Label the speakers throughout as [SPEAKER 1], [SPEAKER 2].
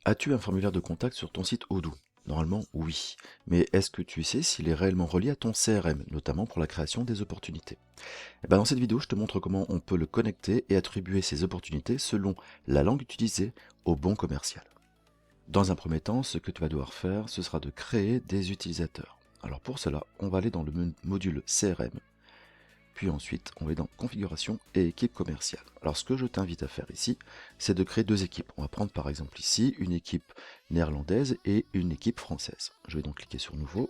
[SPEAKER 1] As-tu un formulaire de contact sur ton site Odoo? Normalement, oui. Mais est-ce que tu sais s'il est réellement relié à ton CRM, notamment pour la création des opportunités? Eh ben, dans cette vidéo, je te montre comment on peut le connecter et attribuer ces opportunités selon la langue utilisée au bon commercial. Dans un premier temps, ce que tu vas devoir faire, ce sera de créer des utilisateurs. Alors pour cela, on va aller dans le module CRM, puis ensuite on va aller dans configuration et équipe commerciale. Alors ce que je t'invite à faire ici, c'est de créer deux équipes. On va prendre par exemple ici une équipe néerlandaise et une équipe française. Je vais donc cliquer sur nouveau,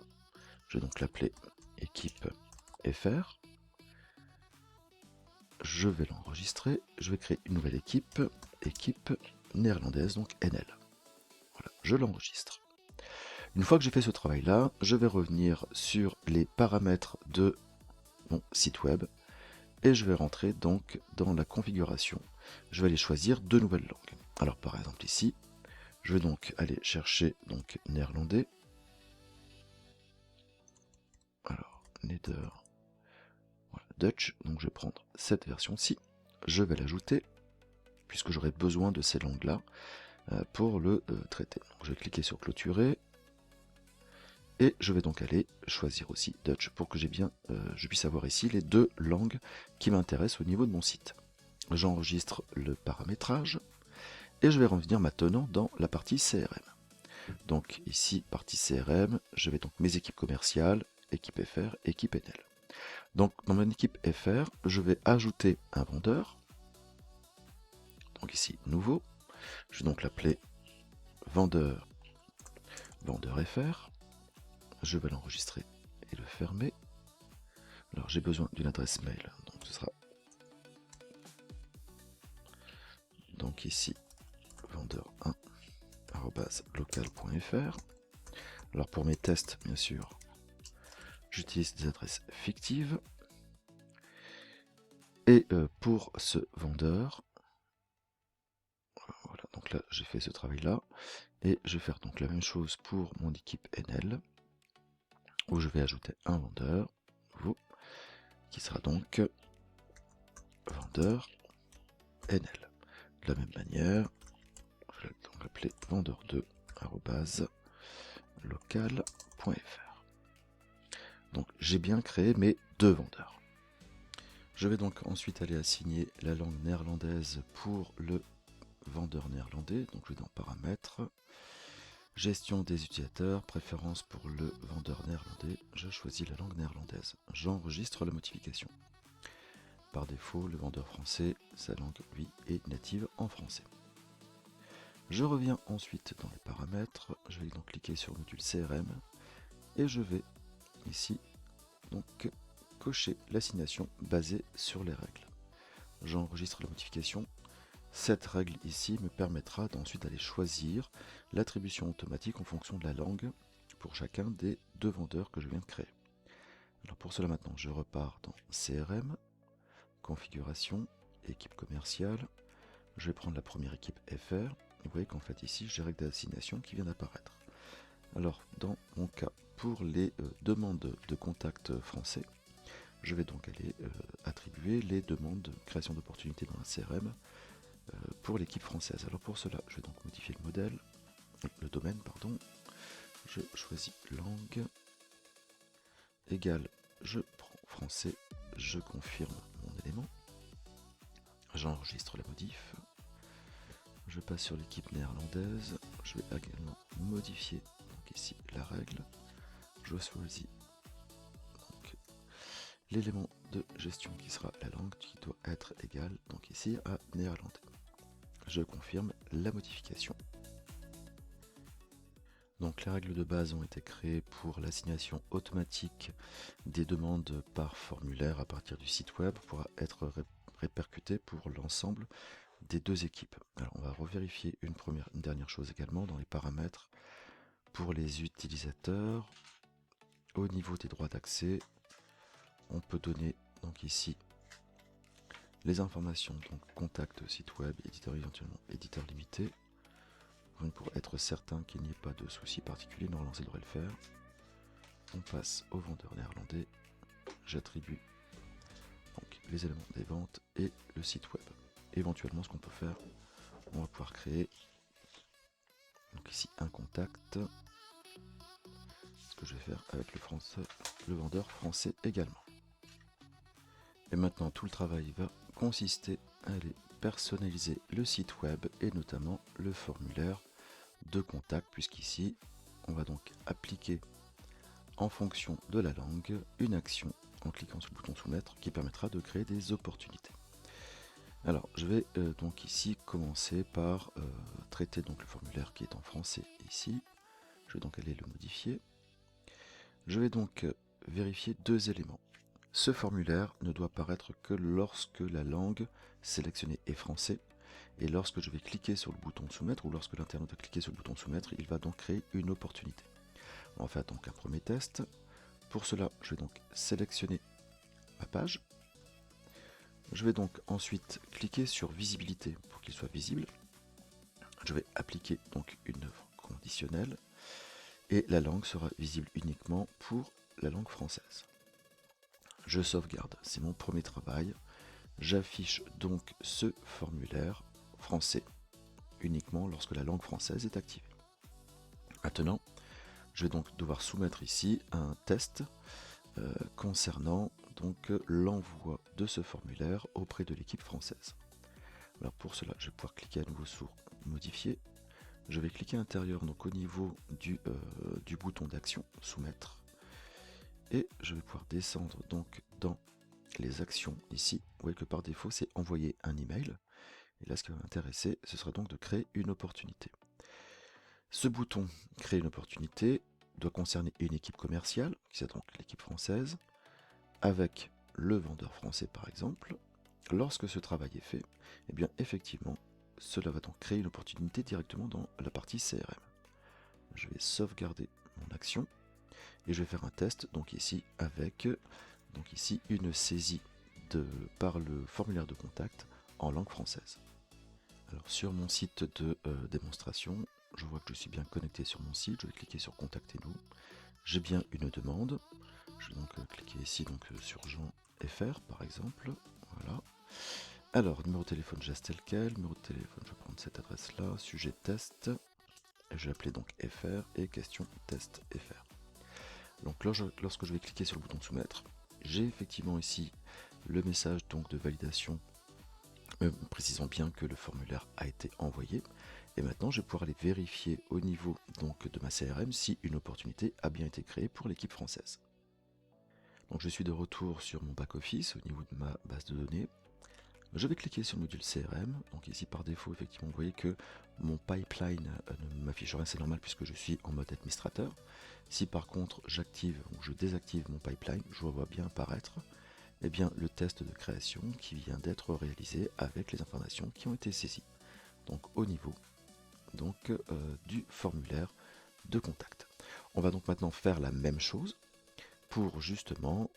[SPEAKER 1] je vais donc l'appeler équipe FR. Je vais l'enregistrer, je vais créer une nouvelle équipe, équipe néerlandaise, donc NL. Voilà, je l'enregistre. Une fois que j'ai fait ce travail-là, je vais revenir sur les paramètres de mon site web et je vais rentrer donc dans la configuration. Je vais aller choisir deux nouvelles langues. Alors par exemple ici, je vais donc aller chercher donc néerlandais. Alors Neder, voilà, Dutch, donc je vais prendre cette version-ci. Je vais l'ajouter puisque j'aurai besoin de ces langues-là pour le traiter. Donc je vais cliquer sur clôturer. Et je vais donc aller choisir aussi Dutch pour que je puisse avoir ici les deux langues qui m'intéressent au niveau de mon site. J'enregistre le paramétrage et je vais revenir maintenant dans la partie CRM. Donc ici, partie CRM, je vais donc mes équipes commerciales, équipe FR, équipe NL. Donc dans mon équipe FR, je vais ajouter un vendeur. Donc ici, nouveau. Je vais donc l'appeler vendeur, vendeur FR. Je vais l'enregistrer et le fermer. Alors j'ai besoin d'une adresse mail, donc ce sera donc ici vendeur1 local.fr. Alors pour mes tests, bien sûr, j'utilise des adresses fictives. Et pour ce vendeur, voilà, donc là j'ai fait ce travail-là. Et je vais faire donc la même chose pour mon équipe NL, où je vais ajouter un vendeur, nouveau, qui sera donc vendeur NL. De la même manière, je vais donc l'appeler vendeur2 local.fr. Donc j'ai bien créé mes deux vendeurs. Je vais donc ensuite aller assigner la langue néerlandaise pour le vendeur néerlandais. Donc je vais dans paramètres, gestion des utilisateurs, préférence pour le vendeur néerlandais. Je choisis la langue néerlandaise. J'enregistre la modification. Par défaut, le vendeur français, sa langue, lui, est native en français. Je reviens ensuite dans les paramètres. Je vais donc cliquer sur le module CRM et je vais ici donc cocher l'assignation basée sur les règles. J'enregistre la modification. Cette règle ici me permettra d'ensuite d'aller choisir l'attribution automatique en fonction de la langue pour chacun des deux vendeurs que je viens de créer. Alors pour cela maintenant, je repars dans CRM, configuration, équipe commerciale. Je vais prendre la première équipe FR. Vous voyez qu'en fait ici, j'ai règle d'assignation qui vient d'apparaître. Alors dans mon cas, pour les demandes de contact français, je vais donc aller attribuer les demandes de création d'opportunités dans la CRM pour l'équipe française. Alors pour cela, je vais donc modifier le modèle, le domaine, pardon. Je choisis langue égale, je prends français, je confirme mon élément, j'enregistre la modif, je passe sur l'équipe néerlandaise, je vais également modifier donc ici la règle, je choisis donc l'élément de gestion qui sera la langue qui doit être égale donc ici à néerlandais. Je confirme la modification. Donc les règles de base ont été créées pour l'assignation automatique des demandes par formulaire à partir du site web pour être répercutées pour l'ensemble des deux équipes. Alors on va revérifier une dernière chose également dans les paramètres pour les utilisateurs. Au niveau des droits d'accès, on peut donner donc ici les informations, donc contact, site web, éditeur éventuellement éditeur limité. Donc pour être certain qu'il n'y ait pas de soucis particuliers, normalement ça devrait le faire. On passe au vendeur néerlandais, j'attribue donc les éléments des ventes et le site web. Éventuellement ce qu'on peut faire, on va pouvoir créer ici un contact. Ce que je vais faire avec le vendeur français également. Et maintenant tout le travail va consister à aller personnaliser le site web et notamment le formulaire de contact, puisqu'ici on va donc appliquer en fonction de la langue une action en cliquant sur le bouton soumettre qui permettra de créer des opportunités. Alors je vais donc ici commencer par traiter donc le formulaire qui est en français ici. Je vais donc aller le modifier. Je vais donc vérifier deux éléments. Ce formulaire ne doit apparaître que lorsque la langue sélectionnée est français, et lorsque je vais cliquer sur le bouton soumettre, ou lorsque l'internaute va cliquer sur le bouton soumettre, il va donc créer une opportunité. On va faire donc un premier test. Pour cela, je vais donc sélectionner ma page. Je vais donc ensuite cliquer sur visibilité pour qu'il soit visible. Je vais appliquer donc une œuvre conditionnelle et la langue sera visible uniquement pour la langue française. Je sauvegarde, c'est mon premier travail. J'affiche donc ce formulaire français uniquement lorsque la langue française est activée. Maintenant, je vais donc devoir soumettre ici un test concernant donc l'envoi de ce formulaire auprès de l'équipe française. Alors pour cela, je vais pouvoir cliquer à nouveau sur modifier. Je vais cliquer à l'intérieur, donc au niveau du bouton d'action, soumettre. Et je vais pouvoir descendre donc dans les actions ici. Vous voyez que par défaut, c'est envoyer un email. Et là, ce qui va m'intéresser, ce sera donc de créer une opportunité. Ce bouton créer une opportunité doit concerner une équipe commerciale, qui est donc l'équipe française, avec le vendeur français par exemple. Lorsque ce travail est fait, eh bien effectivement, cela va donc créer une opportunité directement dans la partie CRM. Je vais sauvegarder mon action et je vais faire un test donc ici avec une saisie par le formulaire de contact en langue française. Alors sur mon site de démonstration, je vois que je suis bien connecté sur mon site. Je vais cliquer sur Contactez-nous. J'ai bien une demande. Je vais donc cliquer ici sur Jean FR par exemple. Voilà. Alors, numéro de téléphone, je laisse tel quel. Numéro de téléphone, je vais prendre cette adresse-là. Sujet test. Et je vais appeler donc FR et question test FR. Donc lorsque je vais cliquer sur le bouton soumettre, j'ai effectivement ici le message donc de validation précisant bien que le formulaire a été envoyé. Et maintenant, je vais pouvoir aller vérifier au niveau donc de ma CRM si une opportunité a bien été créée pour l'équipe française. Donc je suis de retour sur mon back-office au niveau de ma base de données. Je vais cliquer sur le module CRM. Donc ici par défaut, effectivement, vous voyez que mon pipeline ne m'affiche rien, c'est normal puisque je suis en mode administrateur. Si par contre j'active ou je désactive mon pipeline, je vois bien apparaître eh bien, le test de création qui vient d'être réalisé avec les informations qui ont été saisies. Donc au niveau du formulaire de contact. On va donc maintenant faire la même chose pour justement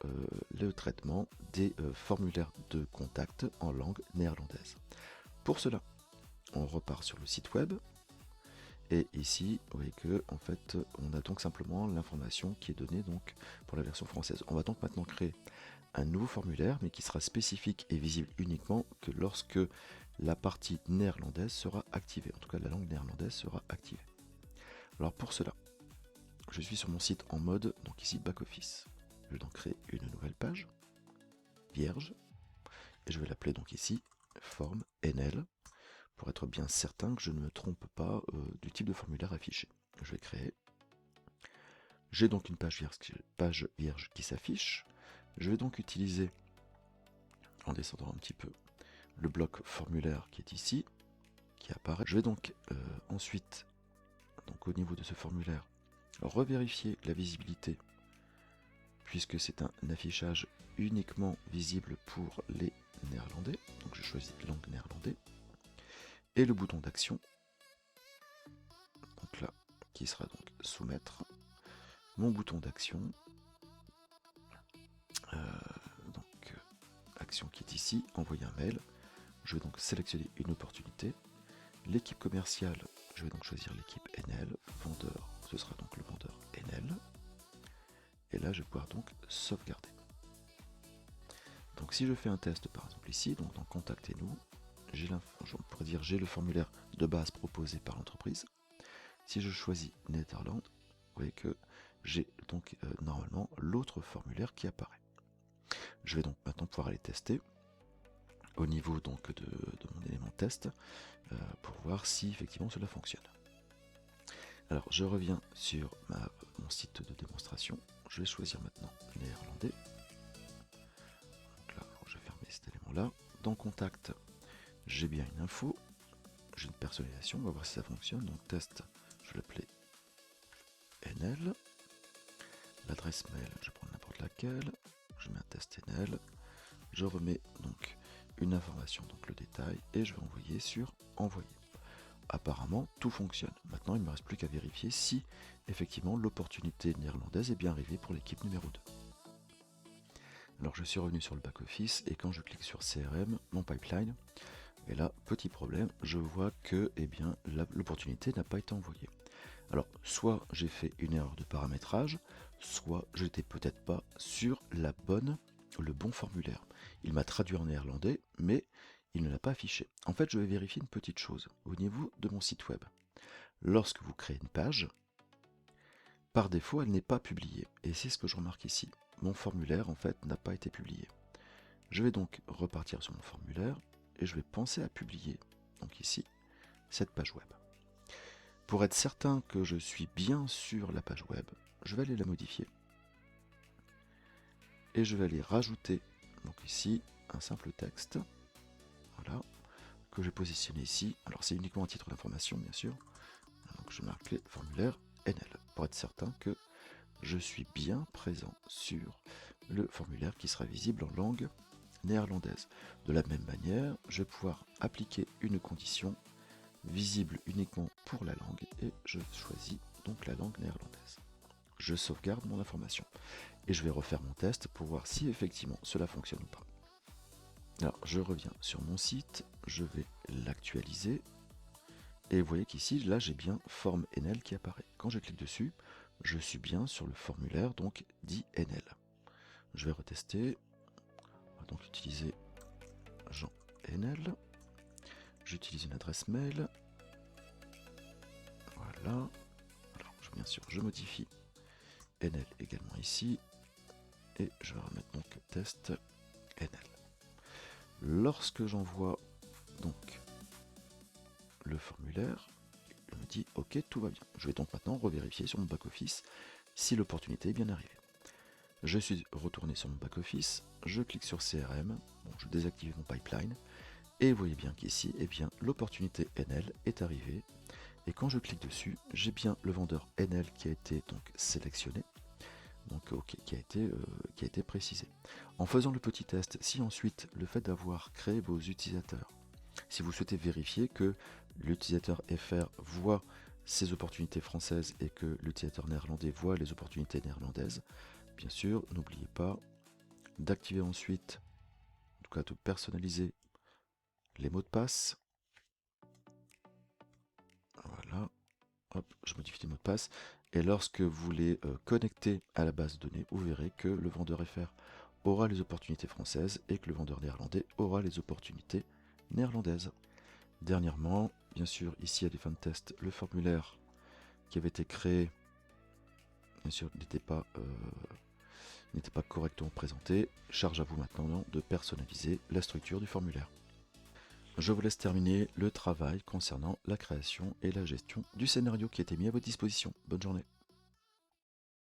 [SPEAKER 1] le traitement des formulaires de contact en langue néerlandaise. Pour cela, on repart sur le site web et ici, vous voyez que en fait, on a donc simplement l'information qui est donnée donc pour la version française. On va donc maintenant créer un nouveau formulaire, mais qui sera spécifique et visible uniquement que lorsque la partie néerlandaise sera activée. En tout cas, la langue néerlandaise sera activée. Alors pour cela, je suis sur mon site en mode, donc ici back office. Je vais donc créer une nouvelle page, vierge, et je vais l'appeler donc ici forme NL, pour être bien certain que je ne me trompe pas du type de formulaire affiché. Je vais créer. J'ai donc une page vierge qui s'affiche. Je vais donc utiliser, en descendant un petit peu, le bloc formulaire qui est ici, qui apparaît. Je vais donc ensuite, au niveau de ce formulaire, revérifier la visibilité, puisque c'est un affichage uniquement visible pour les néerlandais. Donc je choisis langue néerlandais. Et le bouton d'action, donc là, qui sera donc soumettre. Mon bouton d'action, action qui est ici, envoyer un mail. Je vais donc sélectionner une opportunité. L'équipe commerciale, je vais donc choisir l'équipe NL. Vendeur, ce sera donc le vendeur NL. Et là, je vais pouvoir donc sauvegarder. Donc si je fais un test par exemple ici, donc dans Contactez-nous, j'ai le formulaire de base proposé par l'entreprise. Si je choisis Netherlands, vous voyez que j'ai donc normalement l'autre formulaire qui apparaît. Je vais donc maintenant pouvoir aller tester au niveau donc de mon élément test pour voir si effectivement cela fonctionne. Alors je reviens sur mon site de démonstration. Je vais choisir maintenant néerlandais. Donc là, je vais fermer cet élément-là. Dans Contact, j'ai bien une info. J'ai une personnalisation. On va voir si ça fonctionne. Donc test, je vais l'appeler NL. L'adresse mail, je prends n'importe laquelle. Je mets un test NL. Je remets donc une information, donc le détail, et je vais envoyer sur envoyer. Apparemment, tout fonctionne. Maintenant, il ne me reste plus qu'à vérifier si, effectivement, l'opportunité néerlandaise est bien arrivée pour l'équipe numéro 2. Alors, je suis revenu sur le back-office, et quand je clique sur CRM, mon pipeline, et là, petit problème, je vois que l'opportunité n'a pas été envoyée. Alors, soit j'ai fait une erreur de paramétrage, soit je n'étais peut-être pas sur le bon formulaire. Il m'a traduit en néerlandais, mais il ne l'a pas affiché. En fait, je vais vérifier une petite chose au niveau de mon site web. Lorsque vous créez une page, par défaut, elle n'est pas publiée. Et c'est ce que je remarque ici. Mon formulaire, en fait, n'a pas été publié. Je vais donc repartir sur mon formulaire et je vais penser à publier, donc ici, cette page web. Pour être certain que je suis bien sur la page web, je vais aller la modifier. Et je vais aller rajouter, donc ici, un simple texte. Voilà, que je vais positionner ici. Alors c'est uniquement à titre d'information, bien sûr. Donc je marque les formulaires NL pour être certain que je suis bien présent sur le formulaire qui sera visible en langue néerlandaise. De la même manière, je vais pouvoir appliquer une condition visible uniquement pour la langue et je choisis donc la langue néerlandaise. Je sauvegarde mon information et je vais refaire mon test pour voir si effectivement cela fonctionne ou pas. Alors je reviens sur mon site, je vais l'actualiser et vous voyez qu'ici là j'ai bien forme NL qui apparaît. Quand je clique dessus, je suis bien sur le formulaire donc dit NL. Je vais retester, on va donc utiliser Jean NL. J'utilise une adresse mail. Voilà. Alors bien sûr je modifie NL également ici et je vais remettre donc test NL. Lorsque j'envoie donc le formulaire, il me dit ok, tout va bien. Je vais donc maintenant revérifier sur mon back-office si l'opportunité est bien arrivée. Je suis retourné sur mon back-office, je clique sur CRM, bon, je désactive mon pipeline et vous voyez bien qu'ici, l'opportunité NL est arrivée. Et quand je clique dessus, j'ai bien le vendeur NL qui a été donc sélectionné, donc OK, qui a été précisé. En faisant le petit test, si ensuite le fait d'avoir créé vos utilisateurs, si vous souhaitez vérifier que l'utilisateur FR voit ces opportunités françaises et que l'utilisateur néerlandais voit les opportunités néerlandaises, bien sûr, n'oubliez pas d'activer ensuite, en tout cas de personnaliser les mots de passe. Voilà, hop, je modifie les mots de passe. Et lorsque vous les connectez à la base de données, vous verrez que le vendeur FR aura les opportunités françaises et que le vendeur néerlandais aura les opportunités néerlandaises. Dernièrement, bien sûr, ici à des fins de test, le formulaire qui avait été créé, bien sûr, n'était pas correctement présenté. Charge à vous maintenant de personnaliser la structure du formulaire. Je vous laisse terminer le travail concernant la création et la gestion du scénario qui a été mis à votre disposition. Bonne journée.